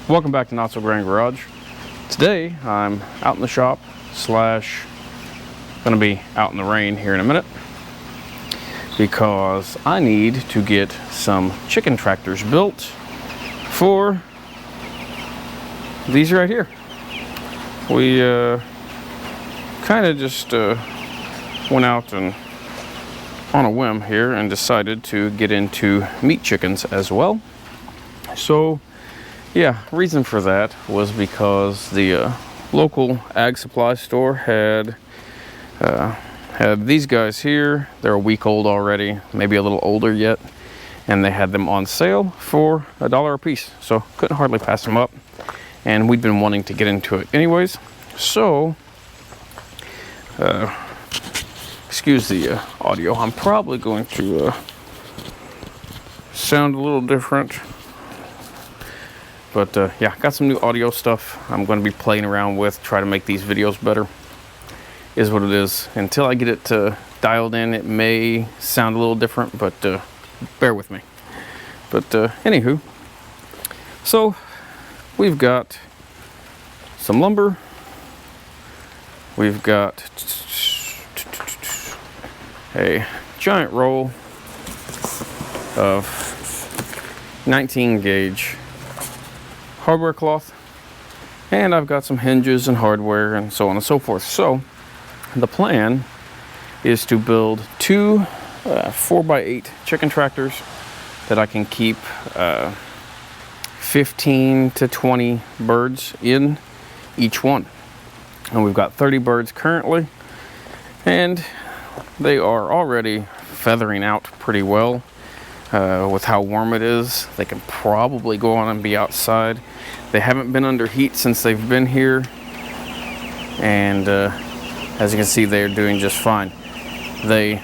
Welcome back to Not So Grand Garage. Today I'm out in the shop slash gonna be out in the rain here in a minute because I need to get some chicken tractors built for these right here. We kind of just went out and on a whim here and decided to get into meat chickens as well. So yeah, reason for that was because the local ag supply store had these guys here. They're a week old already, maybe a little older yet, and they had them on sale for $1 a piece. So couldn't hardly pass them up, and we'd been wanting to get into it anyways. So excuse the audio. I'm probably going to sound a little different. But yeah, got some new audio stuff I'm going to be playing around with, try to make these videos better. Is what it is. Until I get it dialed in, it may sound a little different, but bear with me. But anywho, so we've got some lumber. We've got a giant roll of 19 gauge hardware cloth, and I've got some hinges and hardware and so on and so forth. So the plan is to build two 4x8 chicken tractors that I can keep 15 to 20 birds in each one. And we've got 30 birds currently, and they are already feathering out pretty well. With how warm it is, they can probably go on and be outside. They haven't been under heat since they've been here, and as you can see, they're doing just fine. They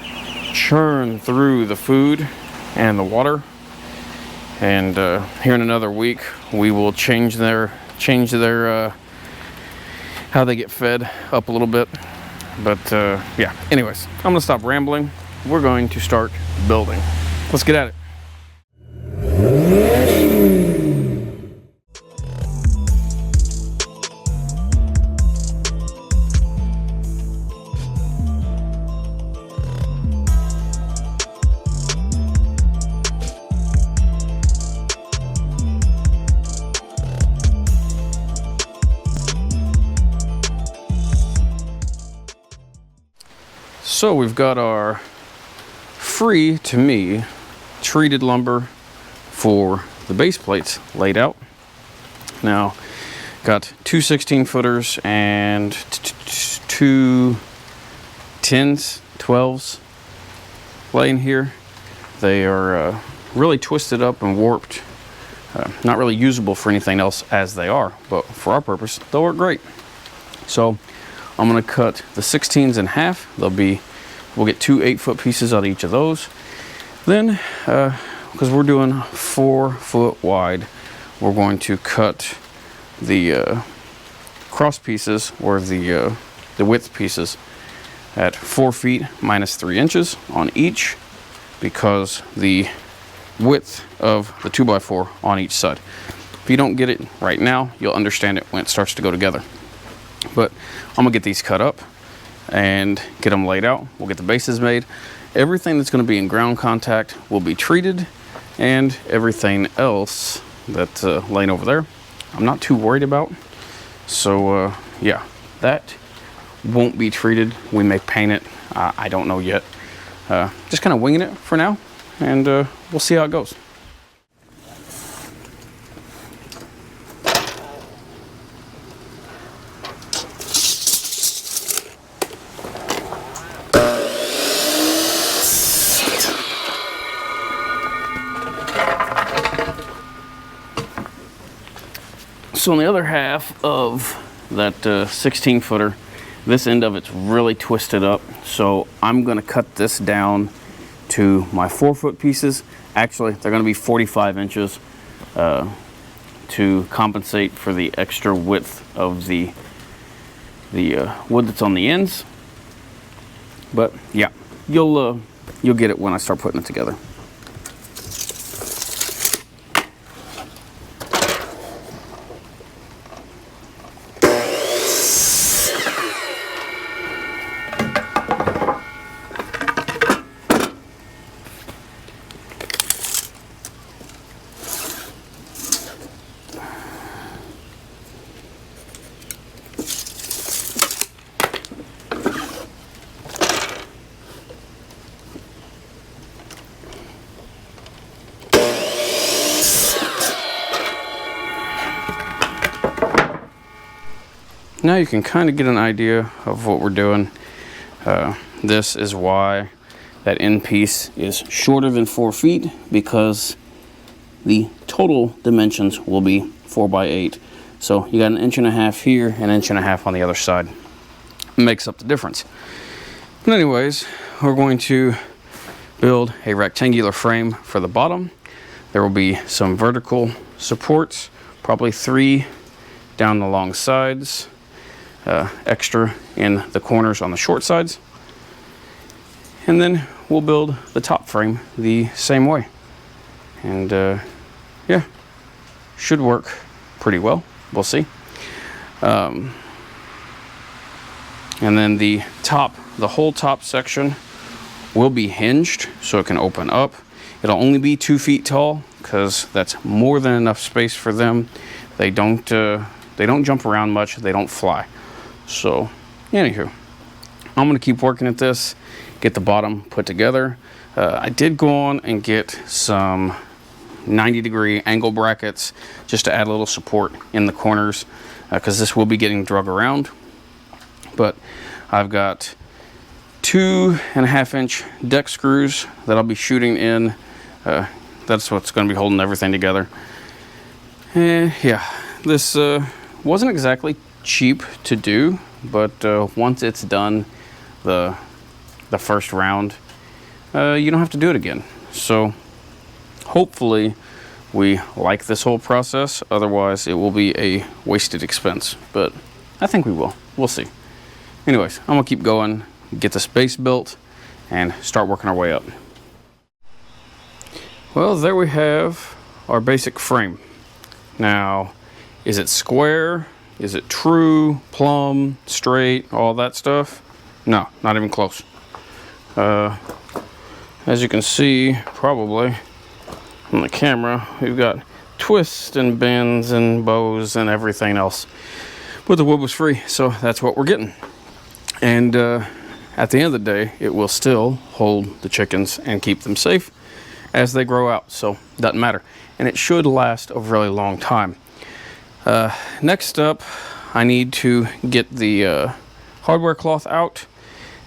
churn through the food and the water, and here in another week we will change their how they get fed up a little bit. But yeah, anyways, I'm gonna stop rambling. We're going to start building. Let's get at it. So we've got our free, to me, treated lumber for the base plates laid out. Now, got two 16-footers and two 10s, 12s laying here. They are really twisted up and warped. Not really usable for anything else as they are, but for our purpose, they'll work great. So I'm gonna cut the 16s in half. We'll get two 8-foot pieces out of each of those. Then, because we're doing 4 foot wide, we're going to cut the cross pieces, or the width pieces, at 4 feet minus 3 inches on each, because the width of the 2x4 on each side. If you don't get it right now, you'll understand it when it starts to go together. But I'm gonna get these cut up and get them laid out. We'll get the bases made. Everything that's going to be in ground contact will be treated, and everything else that's laying over there I'm not too worried about. So yeah, that won't be treated. We may paint it. I don't know yet. Just kind of winging it for now, and we'll see how it goes. So on the other half of that 16-footer, this end of it's really twisted up. So I'm going to cut this down to my 4-foot pieces. Actually, they're going to be 45 inches to compensate for the extra width of the wood that's on the ends. But yeah, you'll get it when I start putting it together. now you can kind of get an idea of what we're doing. This is why that end piece is shorter than 4 feet, because the total dimensions will be 4 by 8. So you got 1.5 inches here, 1.5 inches on the other side. Makes up the difference. But anyways, we're going to build a rectangular frame for the bottom. There will be some vertical supports, probably 3 down the long sides, extra in the corners on the short sides. And then we'll build the top frame the same way. And yeah, should work pretty well. We'll see. And then the whole top section will be hinged, so it can open up. It'll only be 2 feet tall, because that's more than enough space for them. They don't jump around much. They don't fly. So, anywho, I'm gonna keep working at this, get the bottom put together. I did go on and get some 90-degree angle brackets just to add a little support in the corners, because this will be getting drug around. But I've got 2.5-inch deck screws that I'll be shooting in. That's what's going to be holding everything together. Yeah, this wasn't exactly cheap to do, but once it's done, the first round, you don't have to do it again. So hopefully we like this whole process. Otherwise, it will be a wasted expense. But I think we will. We'll see. Anyways, I'm gonna keep going, get this base built, and start working our way up. Well, there we have our basic frame. Now, is it square? Is it true, plumb, straight, all that stuff? No, not even close. As you can see, probably on the camera, we've got twists and bends and bows and everything else. But the wood was free, so that's what we're getting. And at the end of the day, it will still hold the chickens and keep them safe as they grow out, so it doesn't matter. And it should last a really long time. Next up, I need to get the hardware cloth out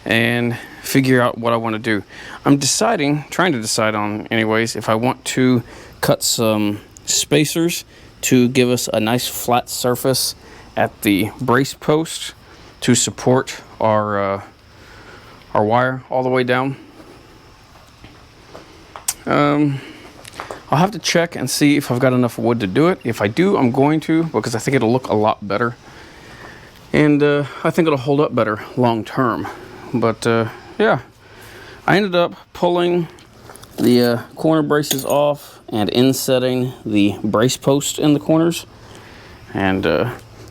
and figure out what I want to do. I'm trying to decide on anyways, if I want to cut some spacers to give us a nice flat surface at the brace post to support our wire all the way down. I'll have to check and see if I've got enough wood to do it. If I do, I'm going to, because I think it'll look a lot better. And I think it'll hold up better long term. But yeah, I ended up pulling the corner braces off and insetting the brace post in the corners. And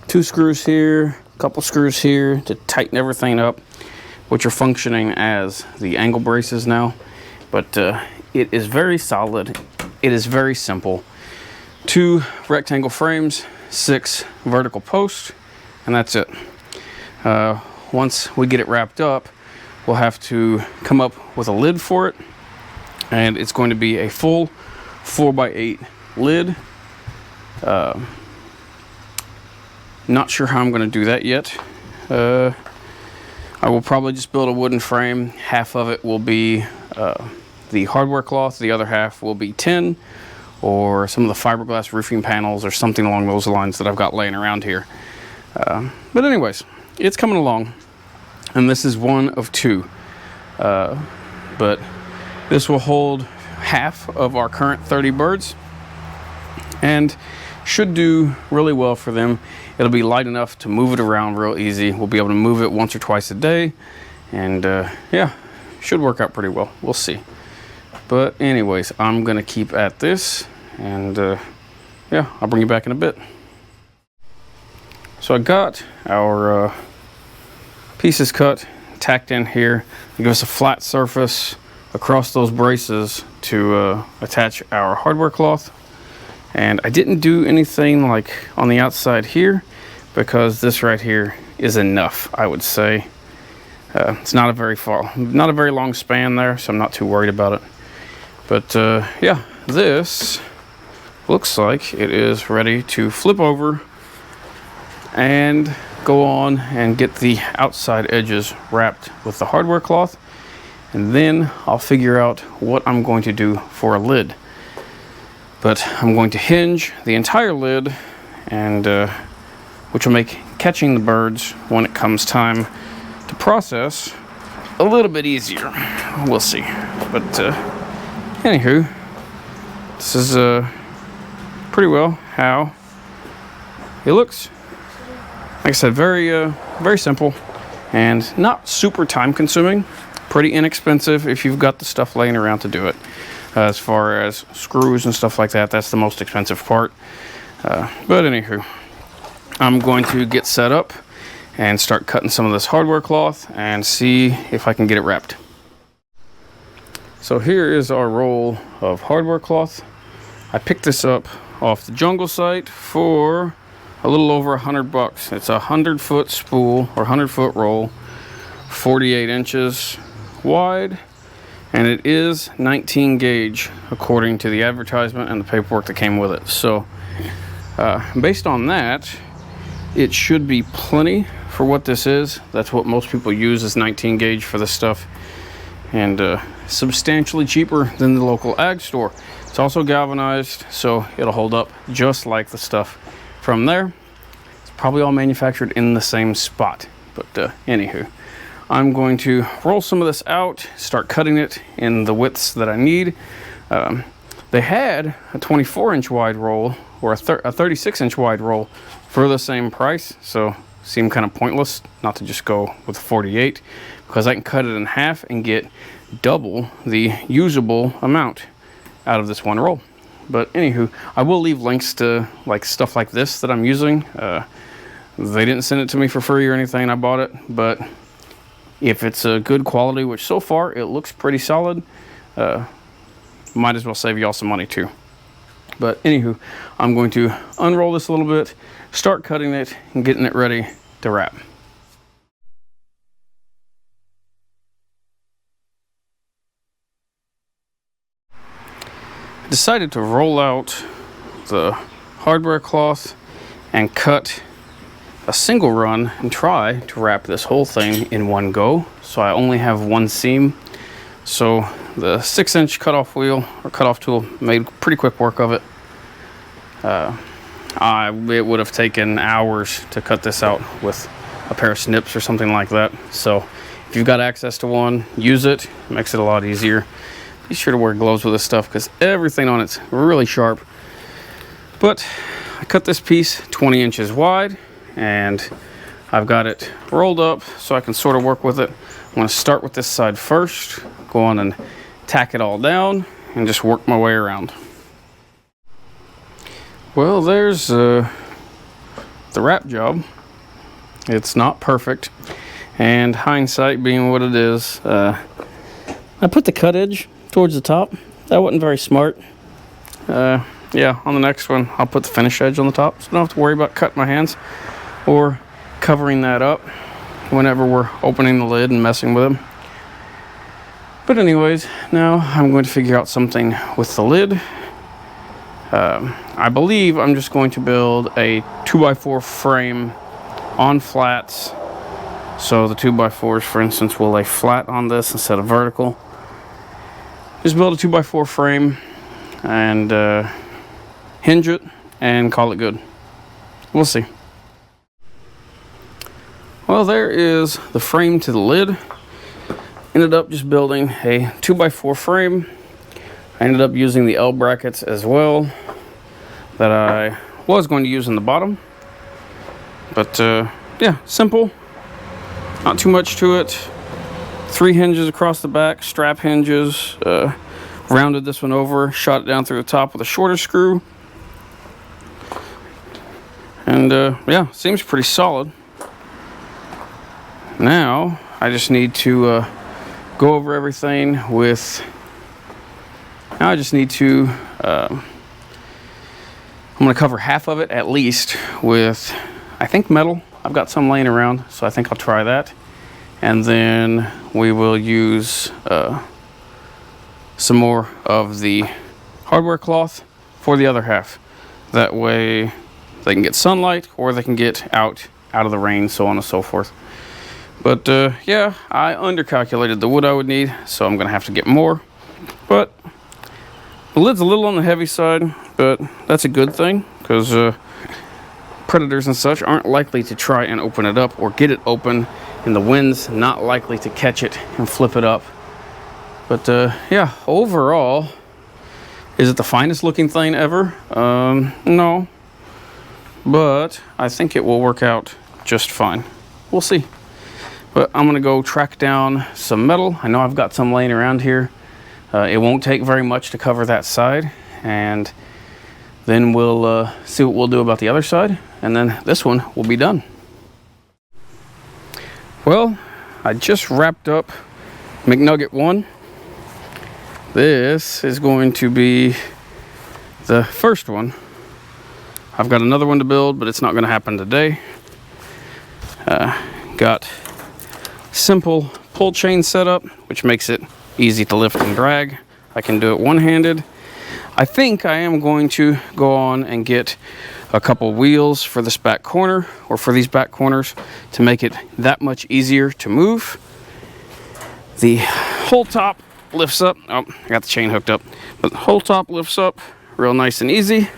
2 screws here, a couple screws here to tighten everything up, which are functioning as the angle braces now. But it is very solid. It is very simple. 2 rectangle frames, 6 vertical posts, and that's it. Once we get it wrapped up, we'll have to come up with a lid for it, and it's going to be a full 4 by 8 lid. Not sure how I'm going to do that yet. I will probably just build a wooden frame. Half of it will be the hardware cloth, the other half will be tin or some of the fiberglass roofing panels or something along those lines that I've got laying around here. But anyways, it's coming along, and this is one of 2. But this will hold half of our current 30 birds and should do really well for them. It'll be light enough to move it around real easy. We'll be able to move it once or twice a day, and yeah, should work out pretty well. We'll see. But anyways, I'm gonna keep at this, and yeah, I'll bring you back in a bit. So I got our pieces cut, tacked in here to give us a flat surface across those braces to attach our hardware cloth. And I didn't do anything like on the outside here, because this right here is enough, I would say. It's not a very long span there, so I'm not too worried about it. But yeah, this looks like it is ready to flip over and go on and get the outside edges wrapped with the hardware cloth, and then I'll figure out what I'm going to do for a lid. But I'm going to hinge the entire lid, and which will make catching the birds when it comes time to process a little bit easier. We'll see. But anywho, this is pretty well how it looks. Like I said, very simple and not super time consuming. Pretty inexpensive if you've got the stuff laying around to do it. As far as screws and stuff like that, that's the most expensive part. But anywho, I'm going to get set up and start cutting some of this hardware cloth and see if I can get it wrapped. So here is our roll of hardware cloth. I picked this up off the Jungle site for a little over $100. It's a 100-foot spool or 100-foot roll, 48 inches wide, and it is 19 gauge according to the advertisement and the paperwork that came with it. So based on that, it should be plenty for what this is. That's what most people use, is 19 gauge for this stuff, and substantially cheaper than the local ag store. It's also galvanized, so it'll hold up just like the stuff from there. It's probably all manufactured in the same spot. But anywho, I'm going to roll some of this out, start cutting it in the widths that I need. They had a 24-inch wide roll or a 36-inch wide roll for the same price, so seemed kind of pointless not to just go with 48, because I can cut it in half and get double the usable amount out of this one roll. But anywho, I will leave links to like stuff like this that I'm using. They didn't send it to me for free or anything. I bought it, but if it's a good quality, which so far it looks pretty solid, might as well save y'all some money too. But anywho, I'm going to unroll this a little bit, start cutting it and getting it ready to wrap. I decided to roll out the hardware cloth and cut a single run and try to wrap this whole thing in one go, so I only have one seam. So the 6-inch cutoff wheel or cutoff tool made pretty quick work of it. It would have taken hours to cut this out with a pair of snips or something like that. So if you've got access to one, use it. It makes it a lot easier. Be sure to wear gloves with this stuff because everything on it's really sharp. But I cut this piece 20 inches wide, and I've got it rolled up so I can sort of work with it. I'm going to start with this side first, go on and tack it all down and just work my way around. Well, there's the wrap job. It's not perfect, and hindsight being what it is, I put the cut edge towards the top. That wasn't very smart. Yeah, on the next one I'll put the finish edge on the top, so I don't have to worry about cutting my hands or covering that up whenever we're opening the lid and messing with them. But anyways, now I'm going to figure out something with the lid. I believe I'm just going to build a 2x4 frame on flats. So the 2x4s, for instance, will lay flat on this instead of vertical. Just build a 2x4 frame and hinge it and call it good. We'll see. Well, there is the frame to the lid. Ended up just building a 2x4 frame. I ended up using the L brackets as well that I was going to use in the bottom. But yeah, simple. Not too much to it. 3 hinges across the back, strap hinges. Rounded this one over, shot it down through the top with a shorter screw. And yeah, seems pretty solid. Now I just need to go over everything with. Now I just need to. I'm going to cover half of it at least with, I think, metal. I've got some laying around, so I think I'll try that. And then we will use some more of the hardware cloth for the other half. That way they can get sunlight or they can get out out of the rain, so on and so forth. But yeah, I undercalculated the wood I would need, so I'm gonna have to get more. But the lid's a little on the heavy side, but that's a good thing, because predators and such aren't likely to try and open it up or get it open, and the wind's not likely to catch it and flip it up. But yeah, overall, is it the finest looking thing ever? No, but I think it will work out just fine. We'll see. But I'm gonna go track down some metal. I know I've got some laying around here. It won't take very much to cover that side, and then we'll see what we'll do about the other side, and then this one will be done. Well, I just wrapped up McNugget 1. This is going to be the first one. I've got another one to build, but it's not going to happen today. Got simple pull chain setup, which makes it easy to lift and drag. I can do it one-handed. I think I am going to go on and get a couple wheels for this back corner, or for these back corners, to make it that much easier to move. The whole top lifts up. Oh, I got the chain hooked up. But the whole top lifts up real nice and easy.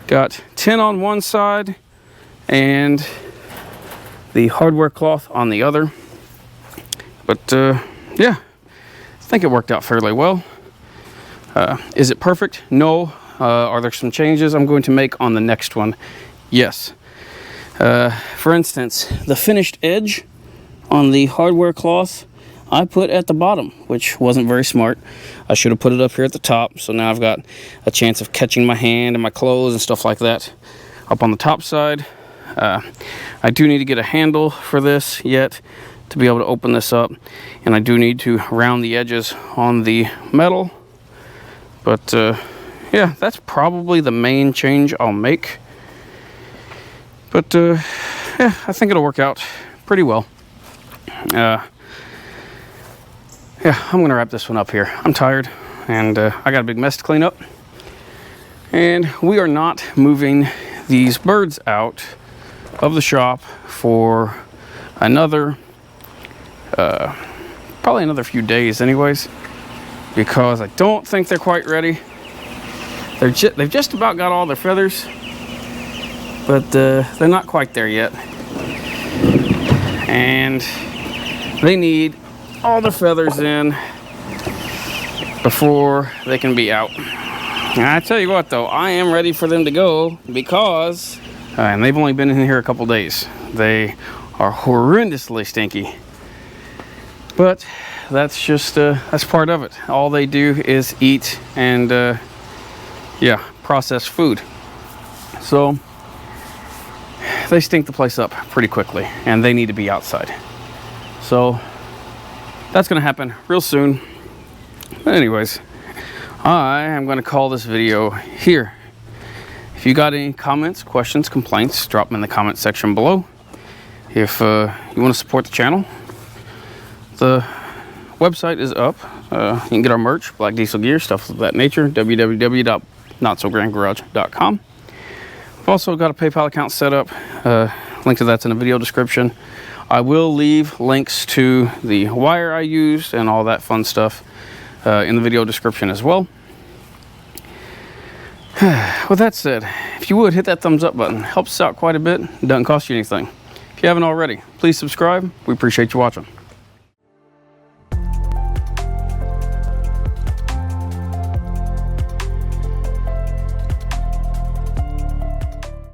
Got tin on one side and the hardware cloth on the other. But yeah, I think it worked out fairly well. Is it perfect? No. Are there some changes I'm going to make on the next one? Yes. For instance, the finished edge on the hardware cloth I put at the bottom, which wasn't very smart. I should have put it up here at the top, so now I've got a chance of catching my hand and my clothes and stuff like that up on the top side. I do need to get a handle for this yet to be able to open this up, and I do need to round the edges on the metal. But yeah, that's probably the main change I'll make. But yeah, I think it'll work out pretty well. Yeah, I'm gonna wrap this one up here. I'm tired, and I got a big mess to clean up. And we are not moving these birds out of the shop for another, probably another few days anyways, because I don't think they're quite ready. They've just about got all their feathers, but they're not quite there yet. And they need all the feathers in before they can be out. And I tell you what though, I am ready for them to go, because and they've only been in here a couple days. They are horrendously stinky, but that's just that's part of it. All they do is eat and yeah, processed food, so they stink the place up pretty quickly, and they need to be outside. So that's gonna happen real soon. But anyways, I am gonna call this video here. If you got any comments, questions, complaints, drop them in the comment section below. If you want to support the channel, the website is up. You can get our merch, black diesel gear, stuff of that nature, www.notsograndgarage.com. I've also got a PayPal account set up. Link to that's in the video description. I will leave links to the wire I used and all that fun stuff in the video description as well. With that said, if you would, hit that thumbs up button. Helps us out quite a bit. It doesn't cost you anything. If you haven't already, please subscribe. We appreciate you watching.